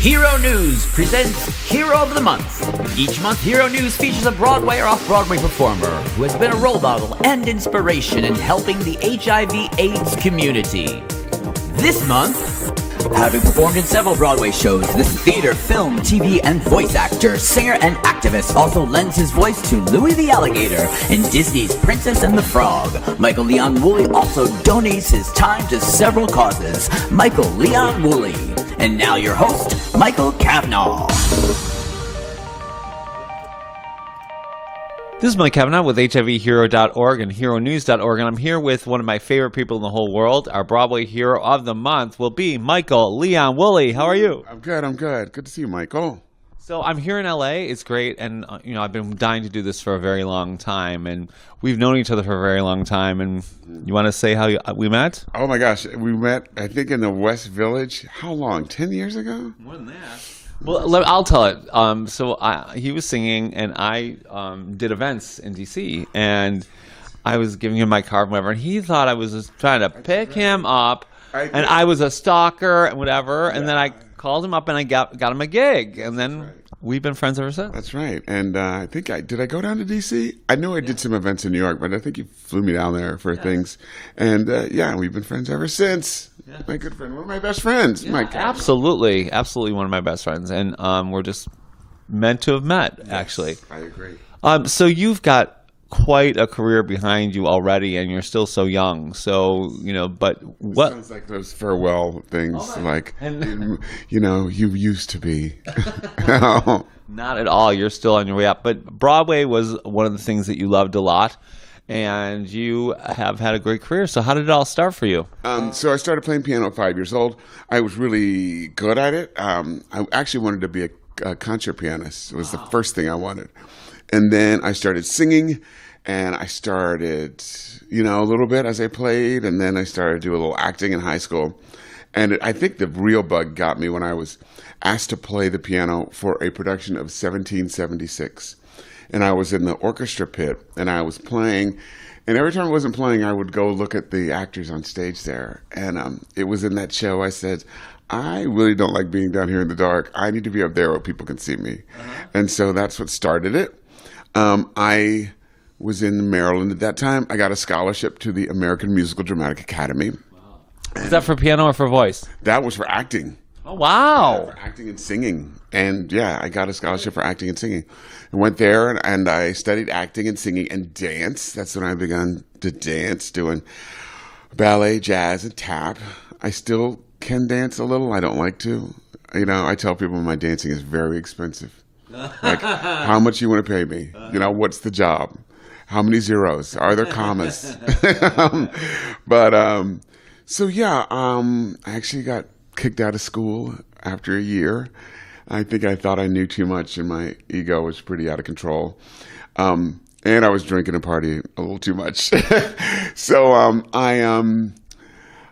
Hero News presents Hero of the Month. Each month, Hero News features a Broadway or off-Broadway performer who has been a role model and inspiration in helping the HIV/AIDS community. This month, having performed in several Broadway shows, this theater, film, TV, and voice actor, singer, and activist also lends his voice to Luis the Alligator in Disney's Princess and the Frog. Michael-Leon Wooley also donates his time to several causes. Michael-Leon Wooley. And now your host, Michael Cavnaugh. This is Mike Cavnaugh with HIVHero.org and HERONEWS.org, and I'm here with one of my favorite people in the whole world. Our Broadway Hero of the Month will be Michael-Leon Wooley. How are you? I'm good. Good to see you, Michael. So I'm here in LA. It's great, and I've been dying to do this for a very long time, and we've known each other for a very long time. And you want to say how we met? Oh my gosh, we met I think in the West Village. How long? 10 years ago? More than that. Well, I'll tell it. He was singing, and I did events in D.C., and I was giving him my card, whatever, and he thought I was just trying to pick him up, and I was a stalker and whatever, and then I called him up, and I got him a gig, and then we've been friends ever since. That's right. And I think did I go down to D.C.? I know I did some events in New York, but I think you flew me down there for things, and we've been friends ever since. Yeah. My good friend, one of my best friends. Yeah, absolutely one of my best friends, and we're just meant to have met. Yes, actually, I agree. So you've got quite a career behind you already, and you're still so young. So but what sounds like those farewell things, you used to be. No. Not at all. You're still on your way up. But Broadway was one of the things that you loved a lot. And you have had a great career. So how did it all start for you? So I started playing piano at 5 years old. I was really good at it. I actually wanted to be a concert pianist. It was the first thing I wanted. And then I started singing, and I started, a little bit as I played, and then I started to do a little acting in high school. And I think the real bug got me when I was asked to play the piano for a production of 1776. And I was in the orchestra pit, and I was playing. And every time I wasn't playing, I would go look at the actors on stage there. And it was in that show I said, I really don't like being down here in the dark. I need to be up there where people can see me. Uh-huh. And so that's what started it. I was in Maryland at that time. I got a scholarship to the American Musical Dramatic Academy. Wow. Is that for piano or for voice? That was for acting. Oh, wow. Yeah, for acting and singing. And I got a scholarship for acting and singing. I went there and I studied acting and singing and dance. That's when I began to dance, doing ballet, jazz, and tap. I still can dance a little. I don't like to. I tell people my dancing is very expensive. Like, how much you want to pay me? What's the job? How many zeros? Are there commas? I actually got kicked out of school after a year. I think I thought I knew too much, and my ego was pretty out of control. And I was drinking and partying a little too much. So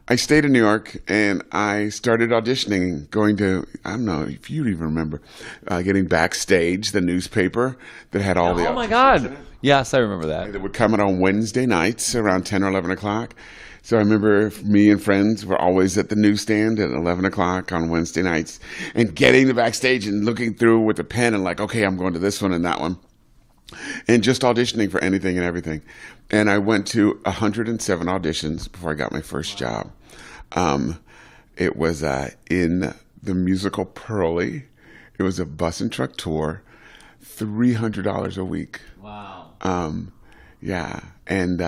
I stayed in New York, and I started auditioning, going to, I don't know if you even remember, getting Backstage, the newspaper that had all the Oh, my God. Yes, I remember that. It would come out on Wednesday nights around 10 or 11 o'clock. So I remember me and friends were always at the newsstand at 11 o'clock on Wednesday nights and getting to Backstage and looking through with a pen and like, okay, I'm going to this one and that one. And just auditioning for anything and everything. And I went to 107 auditions before I got my first job. It was in the musical Pearly. It was a bus and truck tour, $300 a week. Wow. And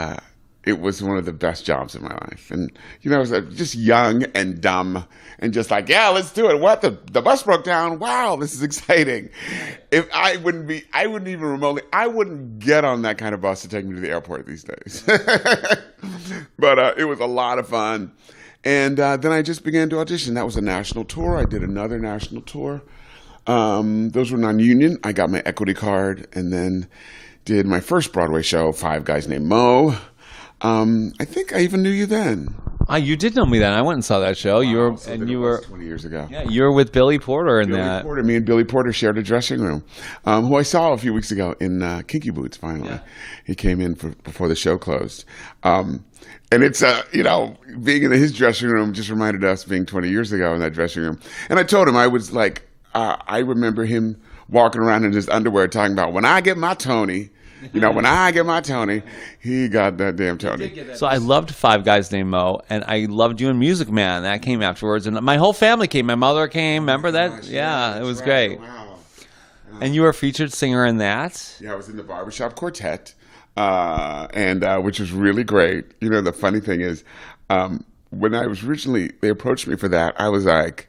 it was one of the best jobs of my life. And, I was just young and dumb and just like, yeah, let's do it. What? The bus broke down. Wow, this is exciting. If I wouldn't get on that kind of bus to take me to the airport these days. But it was a lot of fun. And then I just began to audition. That was a national tour. I did another national tour. Those were non-union. I got my equity card and then did my first Broadway show, Five Guys Named Mo. I think I even knew you then. You did know me then. I went and saw that show. You were 20 years ago. Yeah, you were with Billy Porter in that. Me and Billy Porter shared a dressing room, who I saw a few weeks ago in Kinky Boots. Finally, he came in before the show closed. And it's, being in his dressing room just reminded us being 20 years ago in that dressing room. And I told him I was like, I remember him walking around in his underwear talking about, when I get my Tony, when I get my Tony, he got that damn Tony. So I loved Five Guys Named Mo, and I loved you in Music Man. That came afterwards, and my whole family came. My mother came. Remember that? Gosh, yeah, it was right. great. Wow. And you were a featured singer in that? Yeah, I was in the Barbershop Quartet, and which was really great. The funny thing is, when I was originally, they approached me for that, I was like,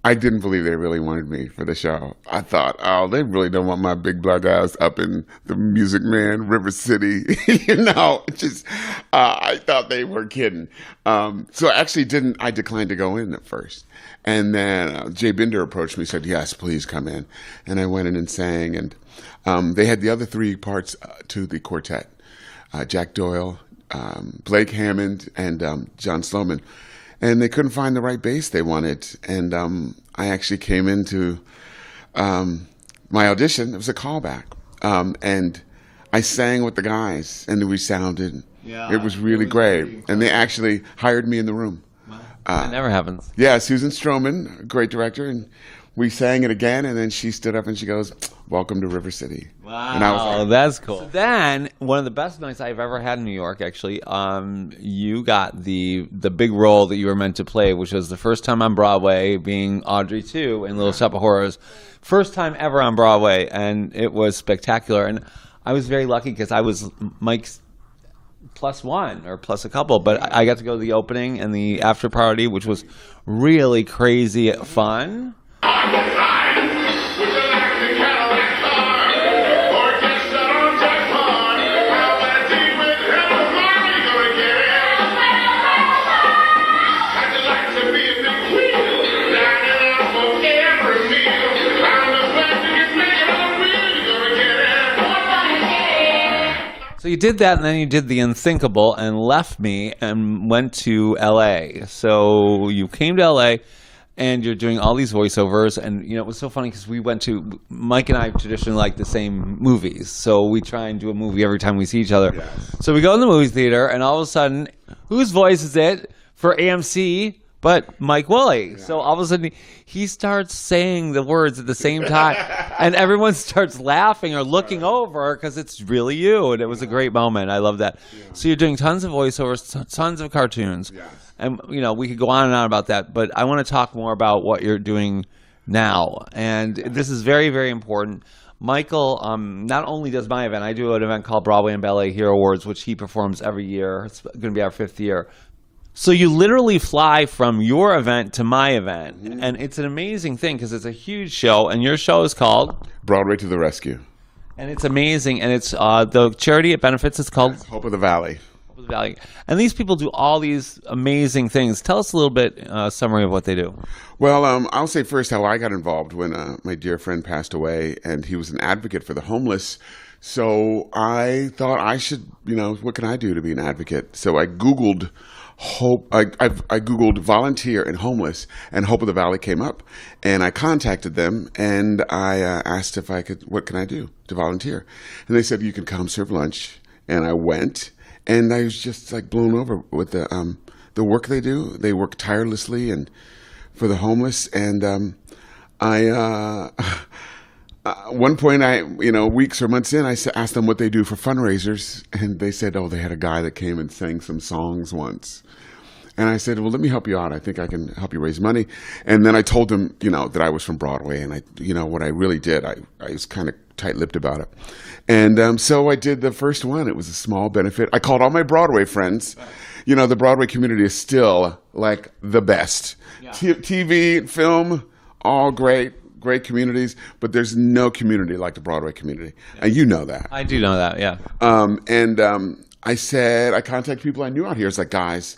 I didn't believe they really wanted me for the show. I thought, oh, they really don't want my big black ass up in the Music Man, River City. I thought they were kidding. So I actually I declined to go in at first. And then Jay Binder approached me and said, yes, please come in. And I went in and sang. And they had the other three parts to the quartet, Jack Doyle, Blake Hammond, and John Sloman. And they couldn't find the right bass they wanted. And I actually came into my audition. It was a callback. And I sang with the guys, and we sounded. Yeah, it was really great. And they actually hired me in the room. It never happens. Yeah, Susan Stroman, great director. And we sang it again, and then she stood up and she goes, welcome to River City. Wow, and I was like, that's cool. So then, one of the best nights I've ever had in New York, actually, you got the big role that you were meant to play, which was the first time on Broadway, being Audrey 2 in Little Shop of Horrors. First time ever on Broadway, and it was spectacular. And I was very lucky because I was Mike's plus one or plus a couple, but I got to go to the opening and the after party, which was really crazy fun. So you did that, and then you did the unthinkable and left me and went to L.A. So you came to L.A., and you're doing all these voiceovers. And, it was so funny because Mike and I traditionally like the same movies. So we try and do a movie every time we see each other. Yes. So we go in the movie theater, and all of a sudden, whose voice is it for AMC but Mike Wooley? Yeah. So all of a sudden, he starts saying the words at the same time, and everyone starts laughing or looking over because it's really you, and it was a great moment. I love that. Yeah. So you're doing tons of voiceovers, tons of cartoons, yes. And we could go on and on about that, but I want to talk more about what you're doing now, and this is very, very important. Michael not only does my event, I do an event called Broadway and Ballet Hero Awards, which he performs every year. It's going to be our 5th year. So you literally fly from your event to my event, and it's an amazing thing because it's a huge show, and your show is called Broadway to the Rescue. And it's amazing, and it's the charity it benefits. It's called Hope of the Valley. Hope of the Valley. And these people do all these amazing things. Tell us a little bit summary of what they do. Well, I'll say first how I got involved when my dear friend passed away, and he was an advocate for the homeless. So I thought I should, what can I do to be an advocate? So I Googled I Googled volunteer and homeless, and Hope of the Valley came up, and I contacted them, and I asked if I could, what can I do to volunteer? And they said, you can come serve lunch. And I went, and I was just like blown over with the work they do. They work tirelessly and for the homeless. And one point, weeks or months in, I asked them what they do for fundraisers, and they said, they had a guy that came and sang some songs once. And I said, well, let me help you out. I think I can help you raise money. And then I told them, that I was from Broadway, and what I really did, I was kind of tight-lipped about it. And so I did the first one. It was a small benefit. I called all my Broadway friends. The Broadway community is still like the best. Yeah. TV, film, all great communities, but there's no community like the Broadway community. Yeah. And you know that. I do know that, yeah. I said, I contacted people I knew out here. It's like, guys,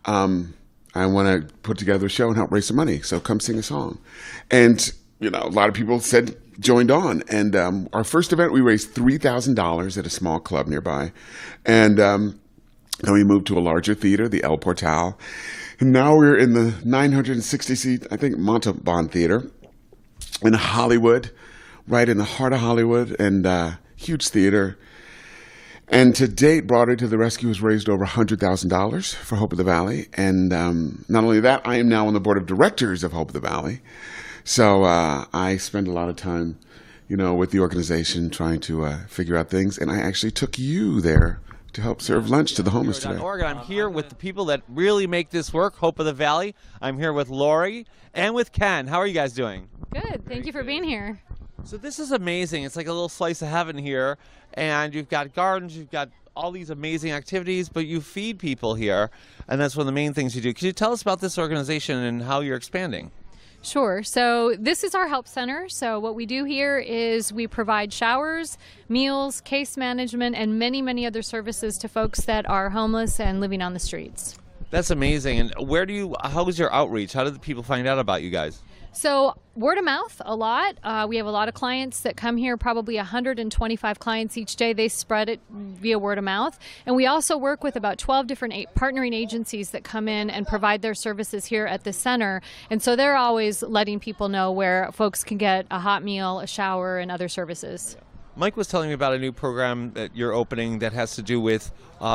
I want to put together a show and help raise some money, so come sing a song. And, a lot of people joined on. And our first event, we raised $3,000 at a small club nearby. And then we moved to a larger theater, the El Portal. And now we're in the 960-seat, I think, Montalban Theater in Hollywood, right in the heart of Hollywood, and huge theater. And to date, Broadway to the Rescue has raised over $100,000 for Hope of the Valley. And not only that, I am now on the board of directors of Hope of the Valley. So I spend a lot of time, with the organization trying to figure out things. And I actually took you there to help serve lunch to the homeless today. HERO.org. I'm here with the people that really make this work, Hope of the Valley. I'm here with Lori and with Ken. How are you guys doing? Good. Thank you for being here. So this is amazing. It's like a little slice of heaven here. And you've got gardens, you've got all these amazing activities, but you feed people here. And that's one of the main things you do. Can you tell us about this organization and how you're expanding? Sure. So this is our help center. So what we do here is we provide showers, meals, case management, and many, many other services to folks that are homeless and living on the streets. That's amazing. And how is your outreach? How did the people find out about you guys? So word of mouth, a lot. We have a lot of clients that come here, probably 125 clients each day. They spread it via word of mouth. And we also work with about 12 different partnering agencies that come in and provide their services here at the center. And so they're always letting people know where folks can get a hot meal, a shower, and other services. Mike was telling me about a new program that you're opening that has to do with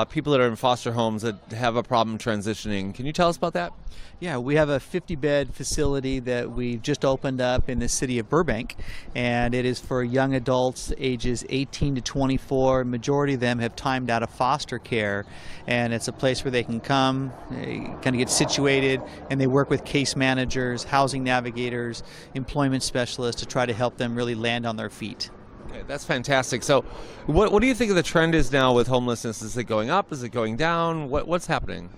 people that are in foster homes that have a problem transitioning. Can you tell us about that? Yeah, we have a 50-bed facility that we've just opened up in the city of Burbank, and it is for young adults ages 18 to 24. Majority of them have timed out of foster care, and it's a place where they can come, kind of get situated, and they work with case managers, housing navigators, employment specialists to try to help them really land on their feet. Okay, that's fantastic. So what do you think of the trend is now with homelessness? Is it going up? Is it going down? What's happening?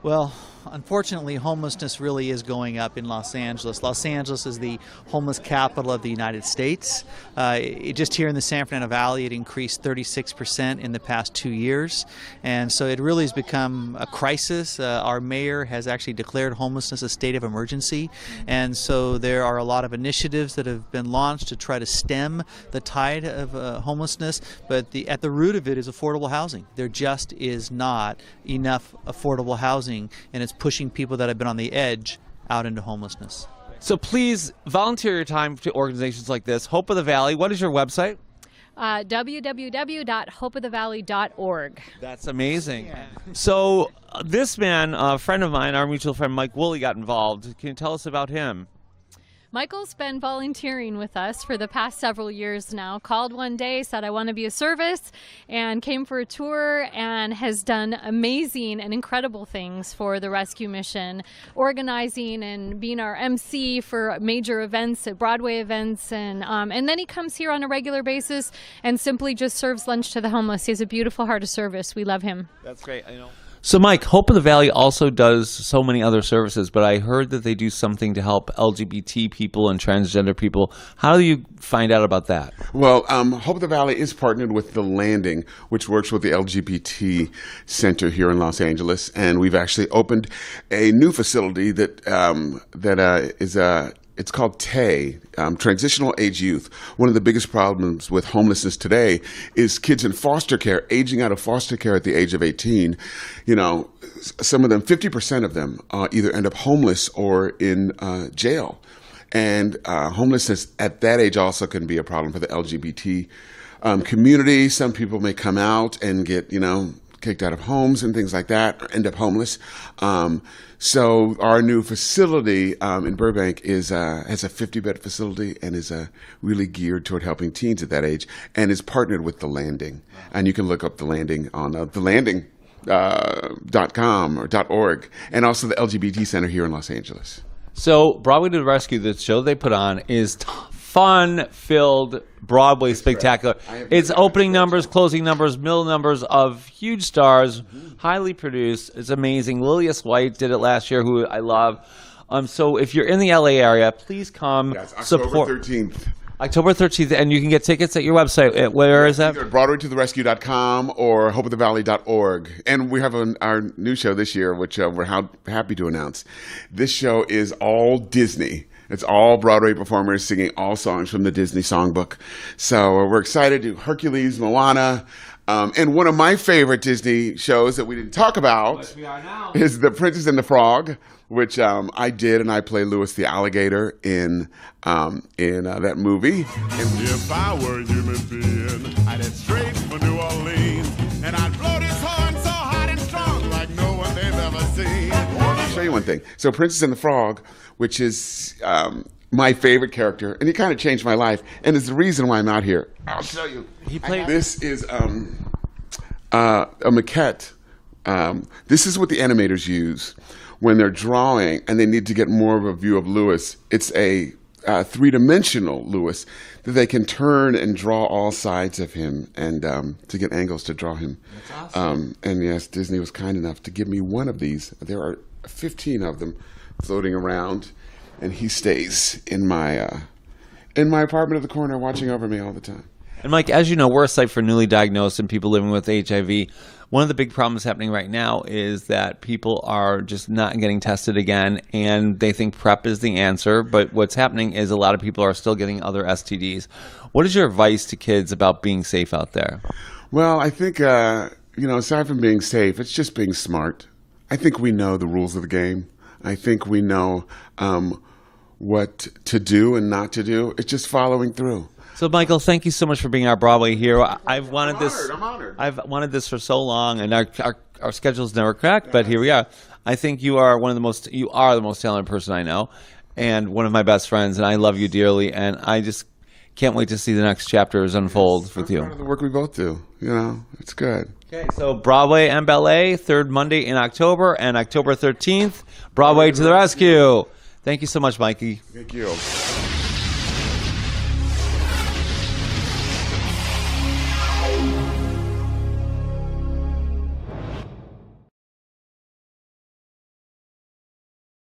Well, unfortunately, homelessness really is going up in Los Angeles. Los Angeles is the homeless capital of the United States. Just here in the San Fernando Valley, it increased 36% in the past 2 years. And so it really has become a crisis. Our mayor has actually declared homelessness a state of emergency. And so there are a lot of initiatives that have been launched to try to stem the tide of homelessness. But at the root of it is affordable housing. There just is not enough affordable housing, and it's pushing people that have been on the edge out into homelessness. So please volunteer your time to organizations like this. Hope of the Valley. What is your website? www.hopeofthevalley.org. That's amazing. Yeah. So this man, a friend of mine, our mutual friend Mike Wooley, got involved. Can you tell us about him? Michael's been volunteering with us for the past several years now. Called one day, said, I want to be a service, and came for a tour and has done amazing and incredible things for the rescue mission, organizing and being our MC for major events at Broadway events. And then he comes here on a regular basis and simply just serves lunch to the homeless. He has a beautiful heart of service. We love him. That's great. I know. So, Mike, Hope of the Valley also does so many other services, but I heard that they do something to help LGBT people and transgender people. How do you find out about that? Well, Hope of the Valley is partnered with The Landing, which works with the LGBT Center here in Los Angeles, and we've actually opened a new facility that is it's called TAY, Transitional Age Youth. One of the biggest problems with homelessness today is kids in foster care, aging out of foster care at the age of 18. Some of them, 50% of them, either end up homeless or in jail. And homelessness at that age also can be a problem for the LGBT community. Some people may come out and get, kicked out of homes and things like that, or end up homeless. So our new facility in Burbank has a 50-bed facility and is really geared toward helping teens at that age, and is partnered with The Landing. And you can look up The Landing on thelanding.com or .org, and also the LGBT Center here in Los Angeles. So Broadway to the Rescue, the show they put on, is fun-filled Broadway spectacular. It's opening numbers, closing numbers, middle numbers of huge stars, highly produced. It's amazing. Lilius White did it last year, who I love. So if you're in the LA area, please come support. October 13th. October 13th, and you can get tickets at your website. Where is that? Either BroadwayToTheRescue.com or HopeOfTheValley.org. And we have our new show this year, which we're happy to announce. This show is all Disney. It's all Broadway performers singing all songs from the Disney songbook. So we're excited to do Hercules, Moana, and one of my favorite Disney shows that we didn't talk about is The Princess and the Frog, which I did, and I play Luis the Alligator in that movie. If I were a human being, I'd head straight for New Orleans, and I'd blow this horn so hot and strong like no one they've ever seen. I'll show you one thing. So Princess and the Frog, which is my favorite character, and he kind of changed my life, and it's the reason why I'm out here. I'll show you. He played. This is a maquette. This is what the animators use when they're drawing and they need to get more of a view of Luis. It's a three-dimensional Luis that they can turn and draw all sides of him and to get angles to draw him. That's awesome. And yes, Disney was kind enough to give me one of these. There are 15 of them floating around, and he stays in my apartment at the corner watching over me all the time. And Mike, as you know, we're a site for newly diagnosed and people living with HIV. One of the big problems happening right now is that people are just not getting tested again, and they think PrEP is the answer. But what's happening is a lot of people are still getting other STDs. What is your advice to kids about being safe out there? Well, I think, aside from being safe, it's just being smart. I think we know the rules of the game. I think we know what to do and not to do. It's just following through. So, Michael, thank you so much for being our Broadway hero. I've wanted this. I'm honored. I've wanted this for so long, and our schedules never crack. But here we are. I think you are the most talented person I know, and one of my best friends. And I love you dearly. And I just can't wait to see the next chapters unfold with you. Proud of the work we both do. It's good. Okay, so Broadway and Ballet, third Monday in October, and October 13th, Broadway to the rescue. Thank you so much, Mikey. Thank you.